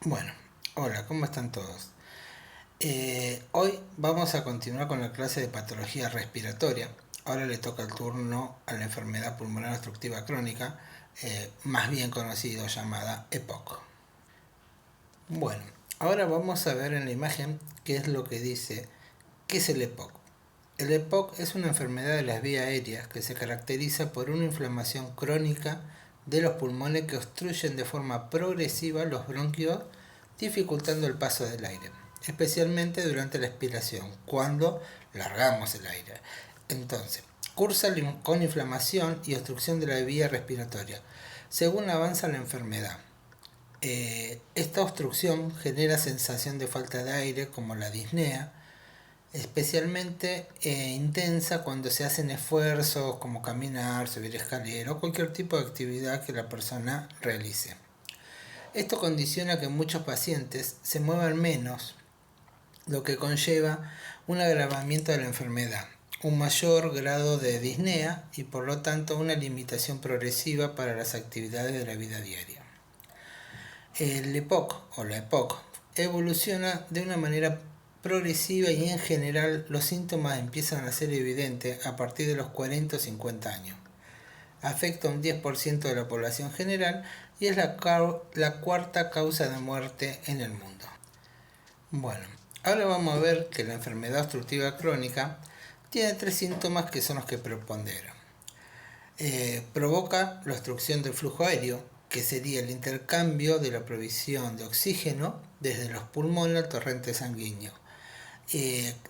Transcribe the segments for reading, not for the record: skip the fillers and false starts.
Bueno, hola, ¿cómo están todos? Hoy vamos a continuar con la clase de patología respiratoria. Ahora le toca el turno a la enfermedad pulmonar obstructiva crónica, más bien conocido llamada EPOC. Bueno, ahora vamos a ver en la imagen qué es lo que dice, qué es el EPOC. El EPOC es una enfermedad de las vías aéreas que se caracteriza por una inflamación crónica de los pulmones que obstruyen de forma progresiva los bronquios, dificultando el paso del aire, especialmente durante la expiración, cuando largamos el aire. Entonces, cursa con inflamación y obstrucción de la vía respiratoria, según avanza la enfermedad. Esta obstrucción genera sensación de falta de aire como la disnea, especialmente intensa cuando se hacen esfuerzos como caminar, subir escalera o cualquier tipo de actividad que la persona realice. Esto condiciona que muchos pacientes se muevan menos, lo que conlleva un agravamiento de la enfermedad, un mayor grado de disnea y por lo tanto una limitación progresiva para las actividades de la vida diaria. El EPOC o la EPOC evoluciona de una manera progresiva y en general los síntomas empiezan a ser evidentes a partir de los 40 o 50 años. Afecta a un 10% de la población general y es la cuarta causa de muerte en el mundo. Bueno, ahora vamos a ver que la enfermedad obstructiva crónica tiene tres síntomas que son los que preponderan. Provoca la obstrucción del flujo aéreo, que sería el intercambio de la provisión de oxígeno desde los pulmones al torrente sanguíneo,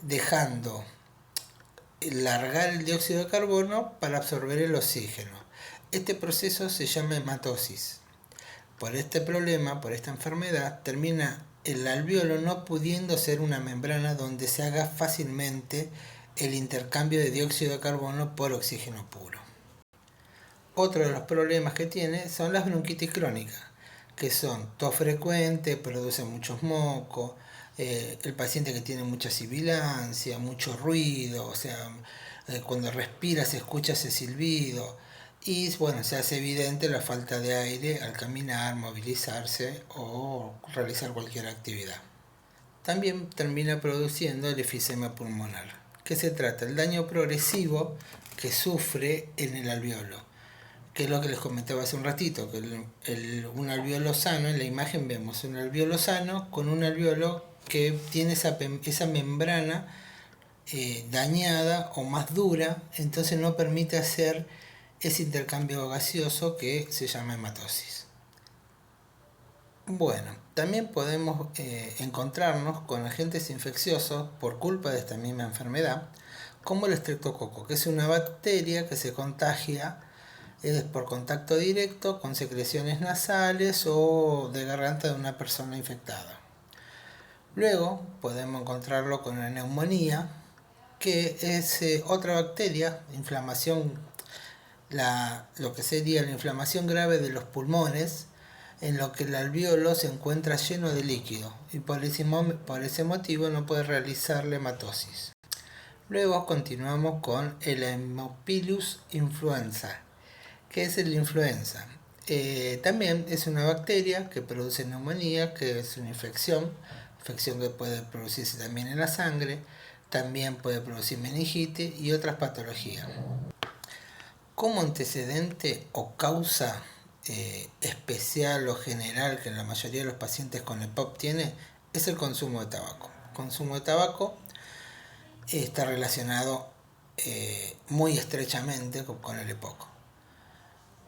dejando largar el dióxido de carbono para absorber el oxígeno. Este proceso se llama hematosis. Por este problema, por esta enfermedad, termina el alveolo no pudiendo ser una membrana donde se haga fácilmente el intercambio de dióxido de carbono por oxígeno puro. Otro de los problemas que tiene son las bronquitis crónicas, que son tos frecuente, produce muchos mocos, el paciente que tiene mucha sibilancia, mucho ruido, o sea, cuando respira se escucha ese silbido y bueno, se hace evidente la falta de aire al caminar, movilizarse o realizar cualquier actividad. También termina produciendo el efisema pulmonar, que se trata del daño progresivo que sufre en el alveolo, que es lo que les comentaba hace un ratito, que un alveolo sano, en la imagen vemos un alveolo sano con un alveolo que tiene esa membrana dañada o más dura, entonces no permite hacer ese intercambio gaseoso que se llama hematosis. Bueno, también podemos encontrarnos con agentes infecciosos por culpa de esta misma enfermedad, como el estreptococo, que es una bacteria que se contagia por contacto directo con secreciones nasales o de garganta de una persona infectada. Luego podemos encontrarlo con la neumonía, que es otra bacteria, inflamación, lo que sería la inflamación grave de los pulmones, en lo que el alveolo se encuentra lleno de líquido y por ese motivo no puede realizar la hematosis. Luego continuamos con el Haemophilus influenza, que es la influenza. También es una bacteria que produce neumonía, que es una infección que puede producirse también en la sangre, también puede producir meningitis y otras patologías. Como antecedente o causa especial o general que la mayoría de los pacientes con EPOC tiene es el consumo de tabaco. El consumo de tabaco está relacionado muy estrechamente con el EPOC.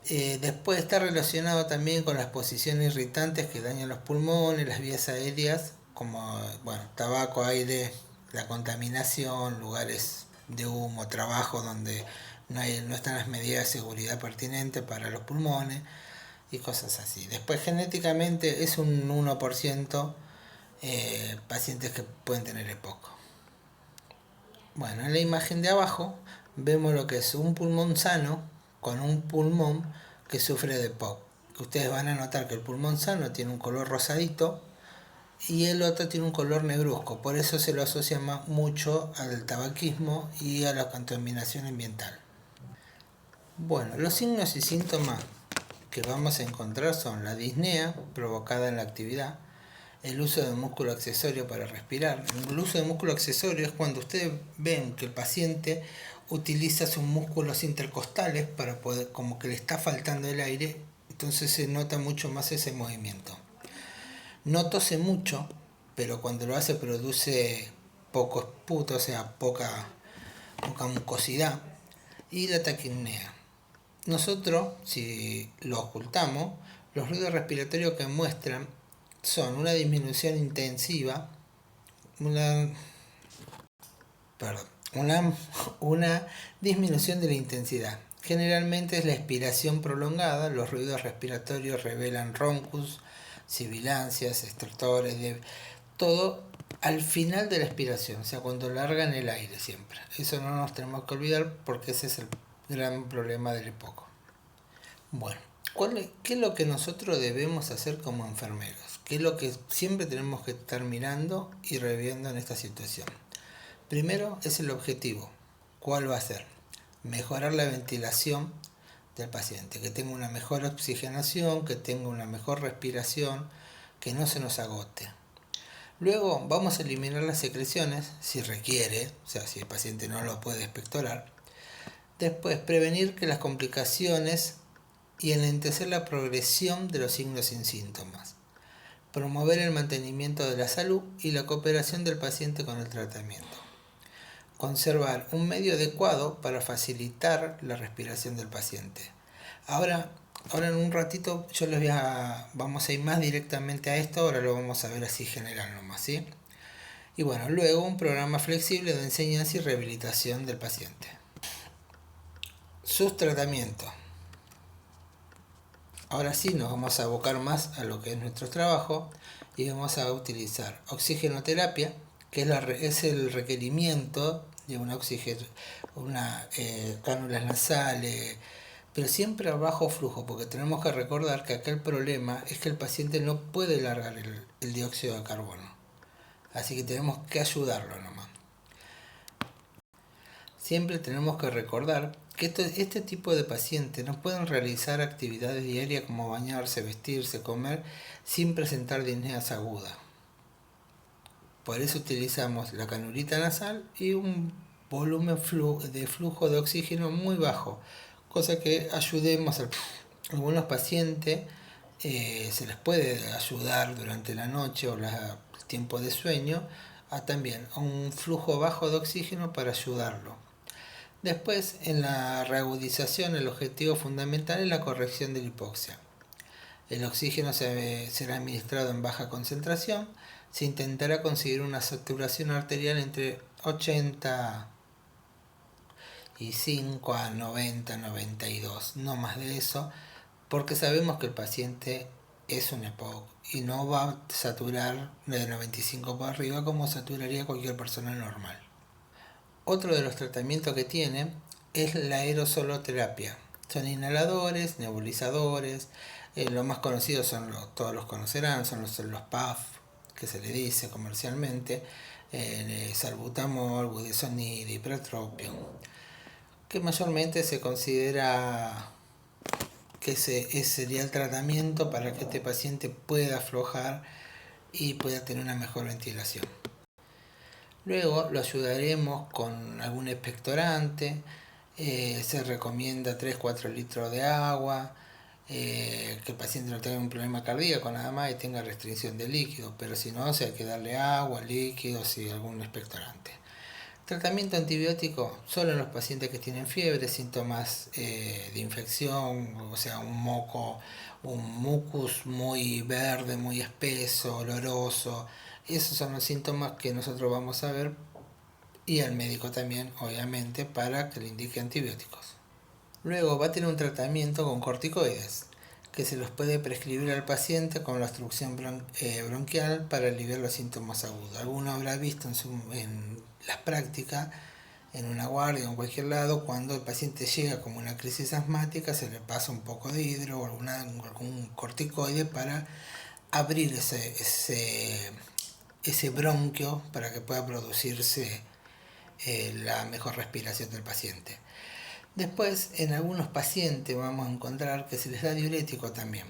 Después está relacionado también con las exposiciones irritantes que dañan los pulmones, las vías aéreas, como tabaco, aire, la contaminación, lugares de humo, trabajo donde no están las medidas de seguridad pertinentes para los pulmones y cosas así. Después genéticamente es un 1% pacientes que pueden tener EPOC. Bueno, en la imagen de abajo vemos lo que es un pulmón sano con un pulmón que sufre de EPOC. Ustedes van a notar que el pulmón sano tiene un color rosadito y el otro tiene un color negruzco. Por eso se lo asocia mucho al tabaquismo y a la contaminación ambiental. Bueno, los signos y síntomas que vamos a encontrar son la disnea provocada en la actividad, el uso de músculo accesorio para respirar. El uso de músculo accesorio es cuando ustedes ven que el paciente utiliza sus músculos intercostales para poder, como que le está faltando el aire, entonces se nota mucho más ese movimiento. No tose mucho, pero cuando lo hace produce poco esputo, o sea, poca mucosidad, y la taquipnea. Nosotros, si lo ocultamos, los ruidos respiratorios que muestran son una disminución intensiva, una, perdón, una disminución de la intensidad. Generalmente es la expiración prolongada, los ruidos respiratorios revelan roncus, sibilancias, estertores, todo al final de la expiración, o sea, cuando largan el aire siempre. Eso no nos tenemos que olvidar porque ese es el gran problema del EPOC. Bueno, ¿qué es lo que nosotros debemos hacer como enfermeros? ¿Qué es lo que siempre tenemos que estar mirando y reviendo en esta situación? Primero es el objetivo. ¿Cuál va a ser? Mejorar la ventilación del paciente, que tenga una mejor oxigenación, que tenga una mejor respiración, que no se nos agote. Luego vamos a eliminar las secreciones si requiere, o sea, si el paciente no lo puede expectorar. Después, prevenir que las complicaciones y enlentecer la progresión de los signos sin síntomas. Promover el mantenimiento de la salud y la cooperación del paciente con el tratamiento. Conservar un medio adecuado para facilitar la respiración del paciente. Ahora en un ratito vamos a ir más directamente a esto, ahora lo vamos a ver así general nomás, ¿sí? Y bueno, luego un programa flexible de enseñanza y rehabilitación del paciente. Sus tratamientos. Ahora sí nos vamos a abocar más a lo que es nuestro trabajo y vamos a utilizar oxigenoterapia, que es el requerimiento de cánulas nasales, pero siempre a bajo flujo, porque tenemos que recordar que acá el problema es que el paciente no puede largar el dióxido de carbono, así que tenemos que ayudarlo nomás. Siempre tenemos que recordar que este tipo de pacientes no pueden realizar actividades diarias como bañarse, vestirse, comer sin presentar disneas agudas. Por eso utilizamos la canulita nasal y un volumen de flujo de oxígeno muy bajo, cosa que ayudemos a algunos pacientes. Se les puede ayudar durante la noche o el tiempo de sueño también a un flujo bajo de oxígeno para ayudarlo. Después, en la reagudización, el objetivo fundamental es la corrección de la hipoxia. El oxígeno será administrado en baja concentración. Se intentará conseguir una saturación arterial entre 85 a 90, 92, no más de eso, porque sabemos que el paciente es un EPOC y no va a saturar de 95 para arriba como saturaría cualquier persona normal. Otro de los tratamientos que tiene es la aerosoloterapia. Son inhaladores, nebulizadores. Los más conocidos todos los conocerán, son los PAF, que se le dice comercialmente, salbutamol, budesonide, ipratropium, que mayormente se considera que ese sería el tratamiento para que este paciente pueda aflojar y pueda tener una mejor ventilación. Luego lo ayudaremos con algún expectorante, se recomienda 3-4 litros de agua, que el paciente no tenga un problema cardíaco nada más y tenga restricción de líquido, pero si no, hay que darle agua, líquidos y algún expectorante. Tratamiento antibiótico solo en los pacientes que tienen fiebre, síntomas de infección, o sea, un mucus muy verde, muy espeso, oloroso. Esos son los síntomas que nosotros vamos a ver y al médico también, obviamente, para que le indique antibióticos. Luego va a tener un tratamiento con corticoides, que se los puede prescribir al paciente con la obstrucción bronquial para aliviar los síntomas agudos. Alguno habrá visto en las prácticas, en una guardia o en cualquier lado, cuando el paciente llega como una crisis asmática, se le pasa un poco de hidro o algún corticoide para abrir ese bronquio para que pueda producirse la mejor respiración del paciente. Después, en algunos pacientes vamos a encontrar que se les da diurético también.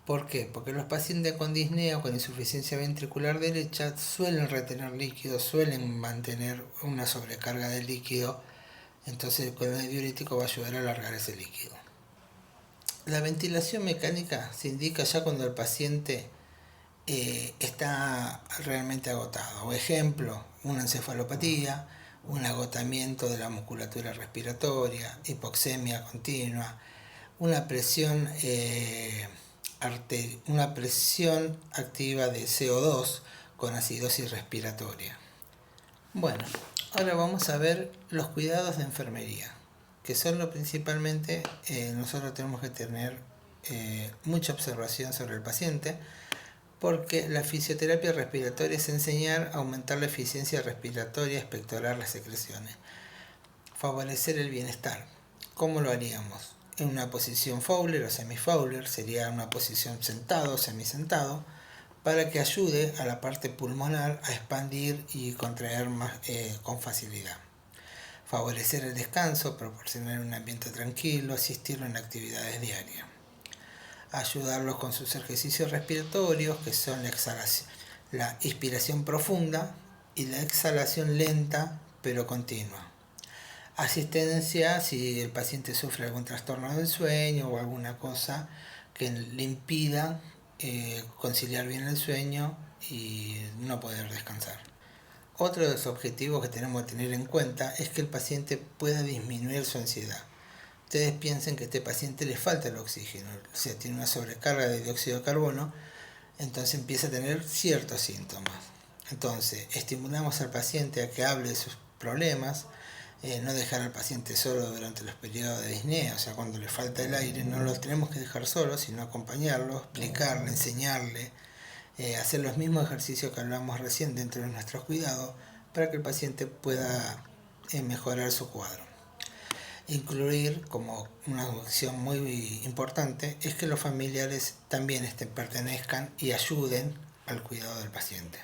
¿Por qué? Porque los pacientes con disnea o con insuficiencia ventricular derecha suelen retener líquido, suelen mantener una sobrecarga de líquido, entonces con el diurético va a ayudar a alargar ese líquido. La ventilación mecánica se indica ya cuando el paciente está realmente agotado. O ejemplo, una encefalopatía, un agotamiento de la musculatura respiratoria, hipoxemia continua, una presión, una presión activa de CO2 con acidosis respiratoria. Bueno, ahora vamos a ver los cuidados de enfermería, que son lo principalmente, nosotros tenemos que tener mucha observación sobre el paciente, porque la fisioterapia respiratoria es enseñar a aumentar la eficiencia respiratoria, expectorar las secreciones, favorecer el bienestar. ¿Cómo lo haríamos? En una posición Fowler o semi-Fowler, sería una posición sentado o semisentado, para que ayude a la parte pulmonar a expandir y contraer más, con facilidad. Favorecer el descanso, proporcionar un ambiente tranquilo, asistirlo en actividades diarias. Ayudarlos con sus ejercicios respiratorios, que son la inspiración profunda y la exhalación lenta pero continua. Asistencia si el paciente sufre algún trastorno del sueño o alguna cosa que le impida conciliar bien el sueño y no poder descansar. Otro de los objetivos que tenemos que tener en cuenta es que el paciente pueda disminuir su ansiedad. Ustedes piensen que a este paciente le falta el oxígeno, o sea, tiene una sobrecarga de dióxido de carbono, entonces empieza a tener ciertos síntomas. Entonces, estimulamos al paciente a que hable de sus problemas, no dejar al paciente solo durante los periodos de disnea, o sea, cuando le falta el aire, no lo tenemos que dejar solo, sino acompañarlo, explicarle, enseñarle, hacer los mismos ejercicios que hablamos recién dentro de nuestros cuidados, para que el paciente pueda mejorar su cuadro. Incluir como una acción muy importante es que los familiares también pertenezcan y ayuden al cuidado del paciente.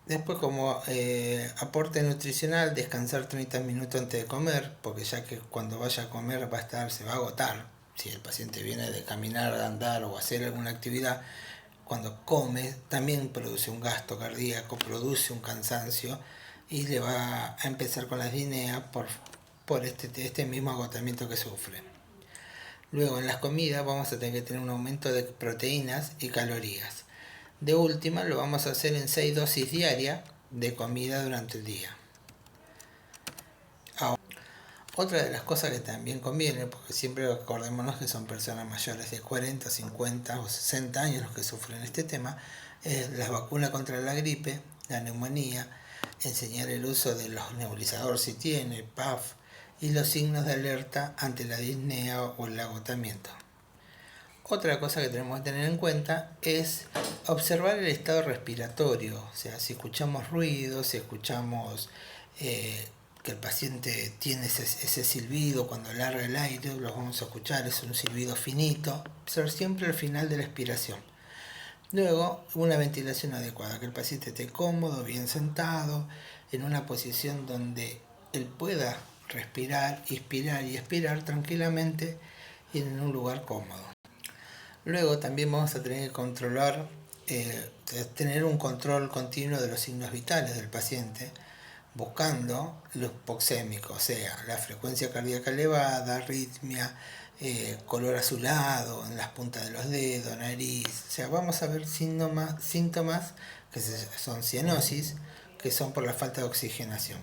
Después, como aporte nutricional, descansar 30 minutos antes de comer, porque ya que cuando vaya a comer se va a agotar. Si el paciente viene de caminar, de andar o hacer alguna actividad, cuando come también produce un gasto cardíaco, produce un cansancio y le va a empezar con las disneas por este mismo agotamiento que sufre. Luego en las comidas vamos a tener que tener un aumento de proteínas y calorías. De última lo vamos a hacer en 6 dosis diarias de comida durante el día. Ahora, otra de las cosas que también conviene, porque siempre acordémonos que son personas mayores de 40, 50 o 60 años los que sufren este tema, es la vacuna contra la gripe, la neumonía, enseñar el uso de los nebulizadores si tiene, PAF, y los signos de alerta ante la disnea o el agotamiento. Otra cosa que tenemos que tener en cuenta es observar el estado respiratorio, o sea, si escuchamos ruidos, si escuchamos que el paciente tiene ese silbido cuando larga el aire, lo vamos a escuchar, es un silbido finito, pero siempre al final de la expiración. Luego, una ventilación adecuada, que el paciente esté cómodo, bien sentado, en una posición donde él pueda respirar, inspirar y expirar tranquilamente y en un lugar cómodo. Luego también vamos a tener que controlar, tener un control continuo de los signos vitales del paciente, buscando los hipoxémicos, o sea, la frecuencia cardíaca elevada, arritmia, color azulado en las puntas de los dedos, nariz, o sea, vamos a ver síntomas que son cianosis, que son por la falta de oxigenación.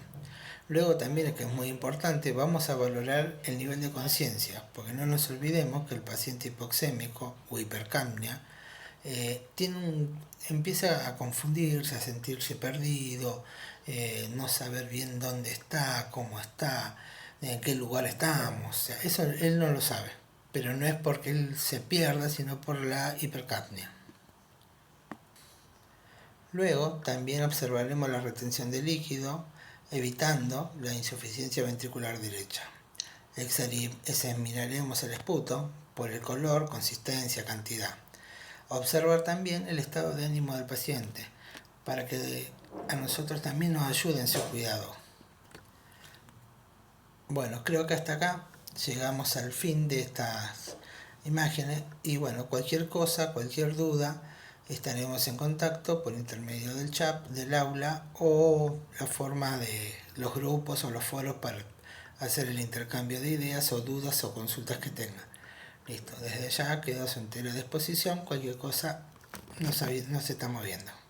Luego también, que es muy importante, vamos a valorar el nivel de conciencia, porque no nos olvidemos que el paciente hipoxémico o hipercapnia empieza a confundirse, a sentirse perdido, no saber bien dónde está, cómo está, en qué lugar estamos. O sea, eso él no lo sabe, pero no es porque él se pierda, sino por la hipercapnia. Luego también observaremos la retención de líquido, evitando la insuficiencia ventricular derecha. Examinaremos el esputo por el color, consistencia, cantidad. Observar también el estado de ánimo del paciente, para que a nosotros también nos ayude en su cuidado. Bueno, creo que hasta acá llegamos al fin de imágenes. Y bueno, cualquier cosa, cualquier duda, estaremos en contacto por intermedio del chat, del aula o la forma de los grupos o los foros para hacer el intercambio de ideas o dudas o consultas que tengan. Listo, desde ya quedo a su entera disposición. Cualquier cosa nos estamos viendo.